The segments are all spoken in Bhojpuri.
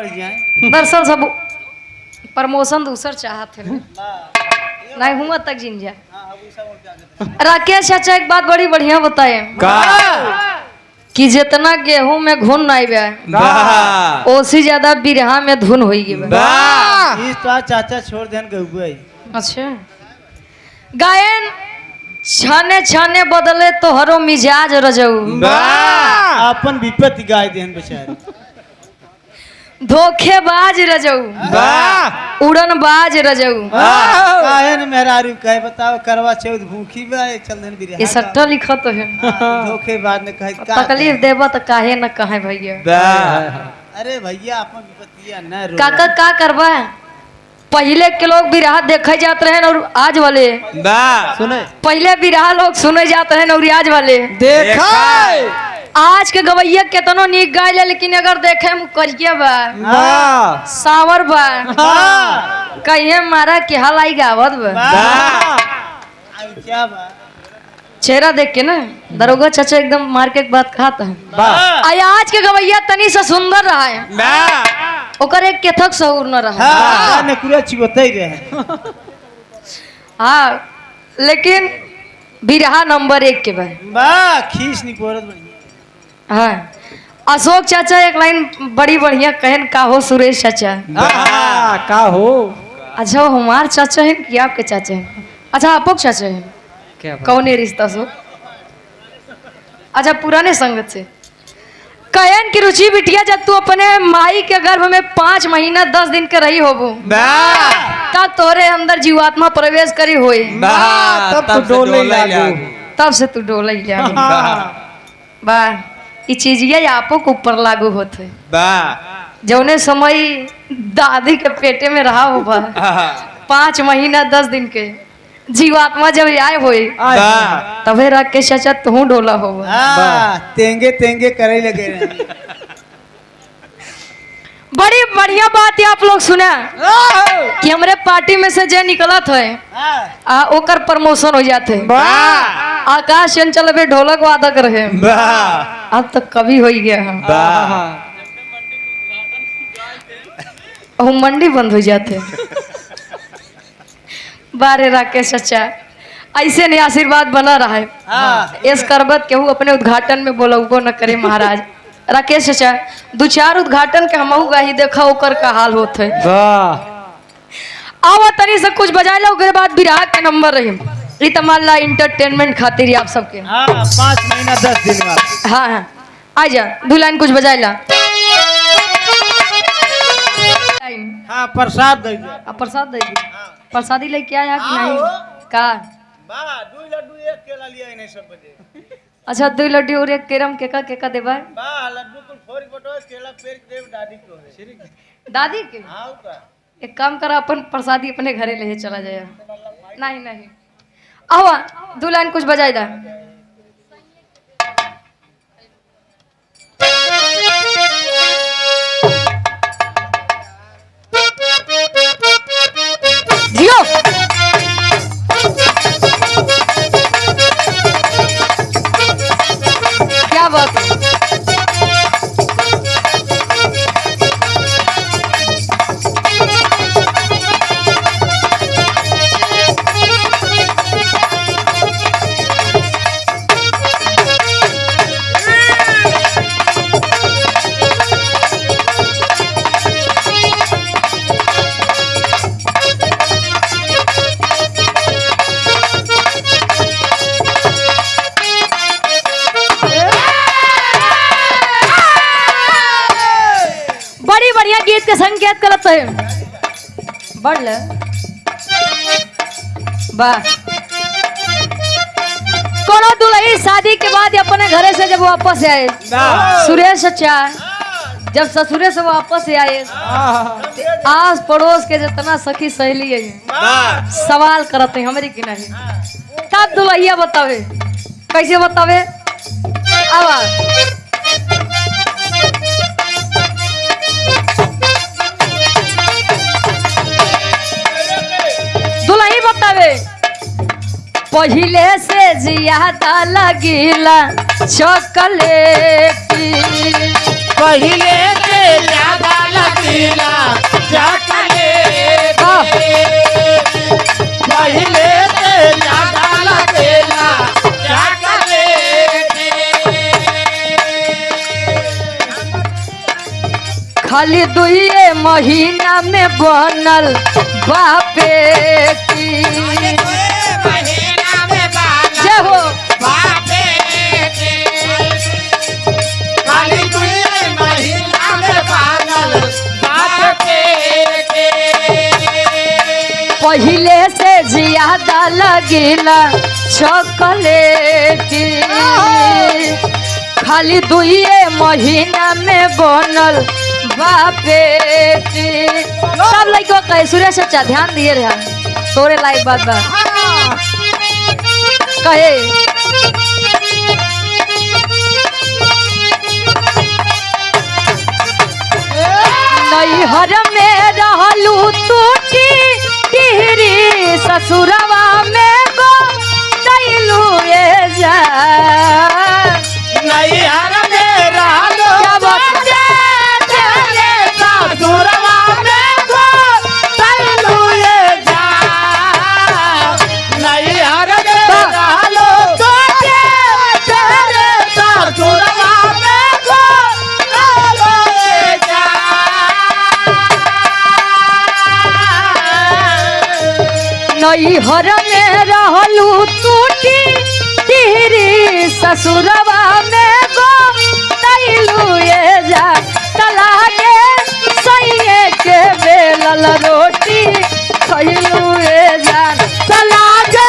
दरअसल सब प्रमोशन दूसर चाहत है नहीं हुआ तक जिन जा। राकेश चाचा एक बात बड़ी बढ़िया बताए कि जितना गेहूं में घुन नहीं बे ओसी ज्यादा बिरहा में धुन होई गे तो चाचा छोड़ देन गई। अच्छा गायन छाने छाने बदले तो हरो मिजाज रजऊ अपन विपत्ति गाय देन बेचारे धोखेबाज रजऊ उड़नबाज रजऊ काहे मेहरारू कहे बताओ करवा चौथ भूखी बे चल देन बिरहा ये सट्टा लिखत है धोखेबाज ने कहे तकलीफ देबा तो काहे न कहे भैया। अरे भैया अपन विपत्तियां न रो काका का करबा पहले के लोग बिरहा देखे जाते रहे और आज वाले सुने पहले बिरहा लोग सुने जाते हैं और आज वाले देखा आज के गवैया केतनो नीक गाय ले लेकिन अगर देखे करिया बा सावर बा कहिए मारा के हलाई गावत बा क्या बा चेहरा देख के ना दरोगा चाचा एकदम मार के एक बात कहता है आज के गवैया तनी से सुंदर रहा है ओकर एक केथक सहूर न रहा ने पूरा चिगोते ही रहे हाँ लेकिन बिरहा नंबर 1 के बा खींच नहीं पोरत बढ़िया। हाँ अशोक चाचा एक लाइन बड़ी बढ़िया कहन का हो सुरेश चाचा का हो अच्छा वो हमार चाचा है कि आपके चाचा है? अच्छा आपको चाचा है कौन है रिश्ता सो अच्छा पुराने संगत से कहन की रुचि बिटिया जब तू अपने माई के गर्भ में 5 महीना 10 दिन के रही होबू तब तोरे अंदर जीवात्मा प्रवेश करी होई तब से तू डोले बा ये चीजिया आपो के ऊपर लागू होते जौने समय दादी के पेटे में रहा हो 5 महीना 10 दिन के जीवात्मा जब आए होई तबे राकेश चाचा तू डोला हो तेंगे तेंगे करे लगे बड़ी बढ़िया बात है आप लोग सुना कि हमारे पार्टी में से जे निकलत है ओकर प्रमोशन हो जाते आकाश चंचल में ढोलक वादक रहे अब तक कभी हो गया मंडी बंद हो जाते बारे राकेश चाचा ऐसे नहीं आशीर्वाद बना रहा है इस करबत केहू अपने उद्घाटन में बोलबो न करे महाराज। राकेश चाचा 2-4 उद्घाटन के हमहू गाही देखा ओकर का हाल होत है आवा तनी से कुछ बजाए ला ओकरे बाद बिरहा के नंबर रही ई तमाला एंटरटेनमेंट खातिर आप सबके 5 महीना 10 दिन बाद हाँ हाँ आ जा 2 लाइन कुछ बजाए ला हाँ प्रसाद दे प्रसाद देगी प्रसादी लेके आया कि नहीं का 2 लड्डू 1 केला लिया नहीं सब बजे अच्छा 2 लड्डू और 1 केरम केका देबा लड्डू को फोड़ बटो केला पेड़ देव दादी को है दादी के हां का एक काम करा अपन प्रसादी अपने घरे ले चला जाए नहीं आवा 2 लाइन कुछ बजाई दा जियो क्या बात है गीत के संकेत गलत है बढ़ ले कोनो दुल्ही शादी के बाद अपने घरे से जब वापस आए सुरेश चाचा जब ससुरे से वापस आए आस पड़ोस के जितना सखी सहेली है सवाल करते हमारी कि नहीं तब दुल्हिया बतावे कैसे बतावे आवाज पहिले से ज्यादा लगिला चॉकलेट पहिले से ज्यादा लगिला खाली दुए महीना में बनल बापे की जय हो। पहले से ज्यादा लगेला चॉकलेटी खाली दुए महीना में बनल बापेटी। सब लड़को कहे सुरेश अच्छा ध्यान दिए रहा तोरे लायक बात बा कहे नैहर में रहलू टूटी टिहरी ससुरवा में गो कैलू जा नैहर में रहलू ससुरवा में गो कैलू जा नैहर में रहलू ससुरवा में गो कैलू जा नैहर में रहलू टूटी टिहरी ससुरवा में गो कैलू जा कला के सैये के बेलल रोटी कैलू जा चला के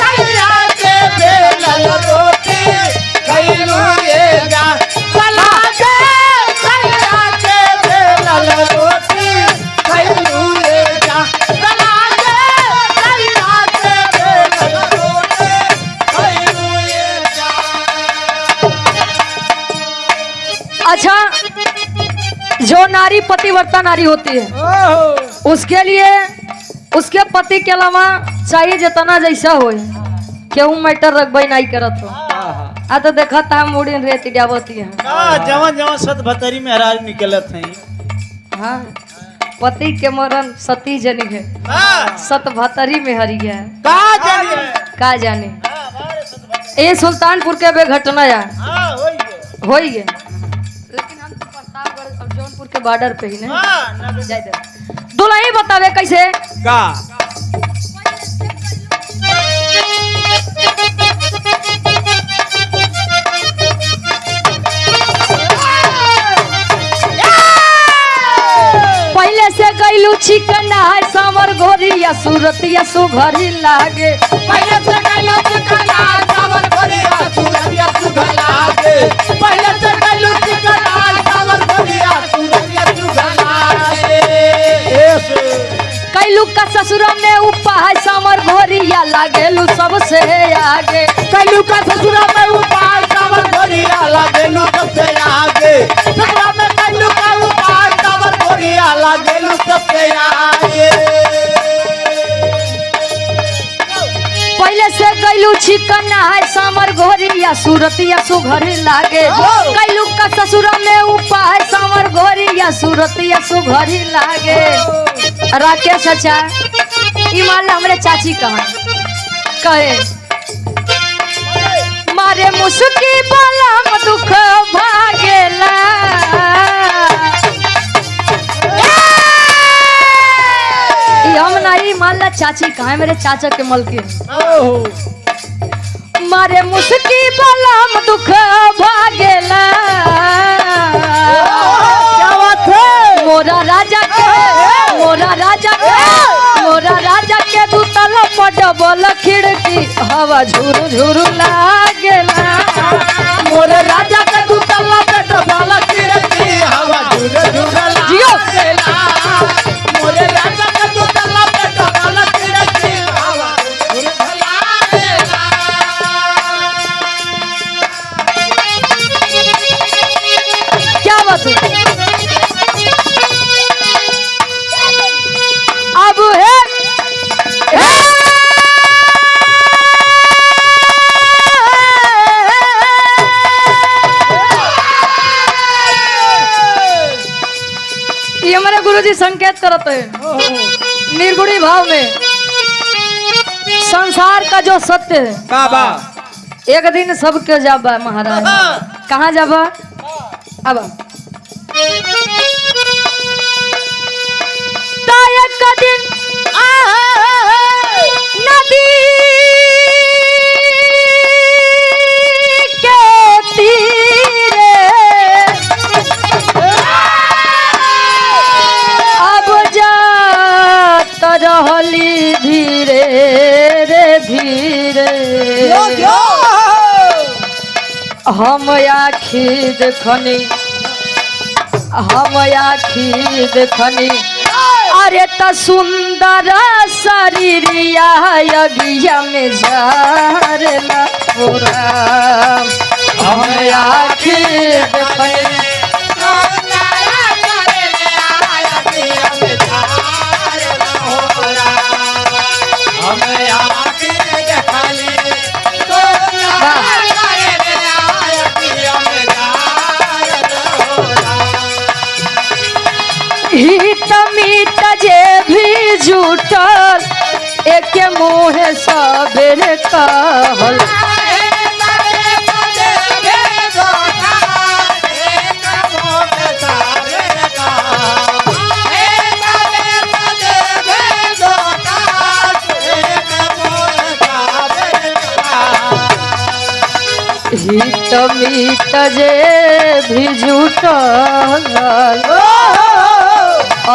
सैया के बेलल रोटी कैलू जा चला के सैया के बेलल रोटी कैलू जा चला के सैया के बेलल रोटी कैलू जा। अच्छा जो नारी पतिव्रता नारी होती है उसके लिए उसके पति के अलावा चाहिए जितना जैसा हो केहू मैटर रखबे नहीं करत हो आ तो देखा था मुड़ी रेत जावती है जवन जवन सत भतरी में हराज निकलत हैं। हाँ पति के मरण सती जनी है सत भतरी में हरी है का जानिए का जाने ये सुल्तानपुर के बे घटना है हो ही है लेकिन हम तो प्रतापगढ़ और जौनपुर के बॉर्डर पे ही नहीं जाए दे दुल्ही बतावे कैसे का पहले से गईलू चिकन है सावर घोरिया सूरतिया सुघरी लागे पहले से गईलू चिकन है सावर घोरिया सूरतिया सुघरी लागे पहले से गईलू चिकन है सावर घोरिया सूरतिया सुघरी लागे कैलू का ससुर में उपा है सावर घोरिया लागेलू सबसे आगे कैलू का ससुर में उपा है सावर घोरिया लागेलू सबसे आगे ससुर में कैलू का उपा है सावर घोरिया लागेलू सबसे आगे। पहले से गईलू चिकन है सावर घोरिया सूरतिया सुघरी लागे कैलू का ससुर में उपा है सावर घोरिया सूरतिया सुघरी लागे। राकेश चाचा इमाल हमरे चाची कहे मारे मुस्की बलम दुख भागेला हम नहीं मान ला चाची कहा मेरे चाचा के मलके मारे मुस्की बलम दुख भागेला मोरा राजा के दूतला पडबल खिड़की हवा झुरु झुरु लागेला मोरे राजा के दूतला पडबल खिड़की हवा झुरु झुरु लागेला मोरे राजा के दूतला पडबल खिड़की हवा झुरु झुरु लागेला। क्या बात है अब है ये हमारे गुरुजी संकेत करते हैं निर्गुणी भाव में संसार का जो सत्य है बाबा एक दिन सबके जाबा महाराज कहाँ जाबा अब कहली धीरे रे धीरे हम आखी देखनी अरे त सुंदर शरीरिया यज्ञ में झारला पूरा हम आखी देखनी हित मीत जे भी जुटल एक मुँह सबेरे कहल हित मीत जे भी जुटल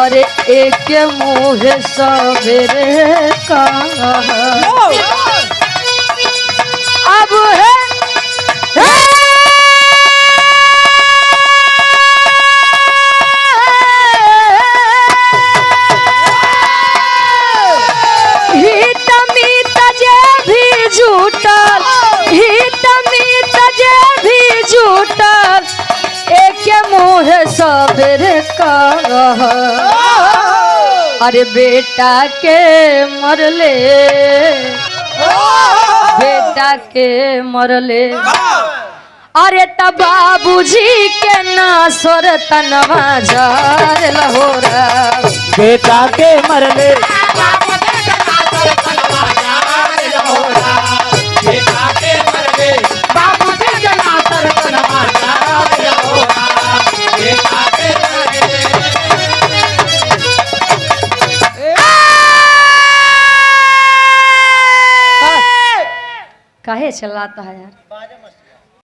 अरे एक मुँह सबेरे कहल अब हित मीत जे भी जुटल हित मीत जे भी जुटल एक मुँह सबेरे कहल अरे बेटा के मरले अरे तब बाबूजी के नासर तनवा झार लहोरा बेटा के मरले काहे चिल्लाता है यार।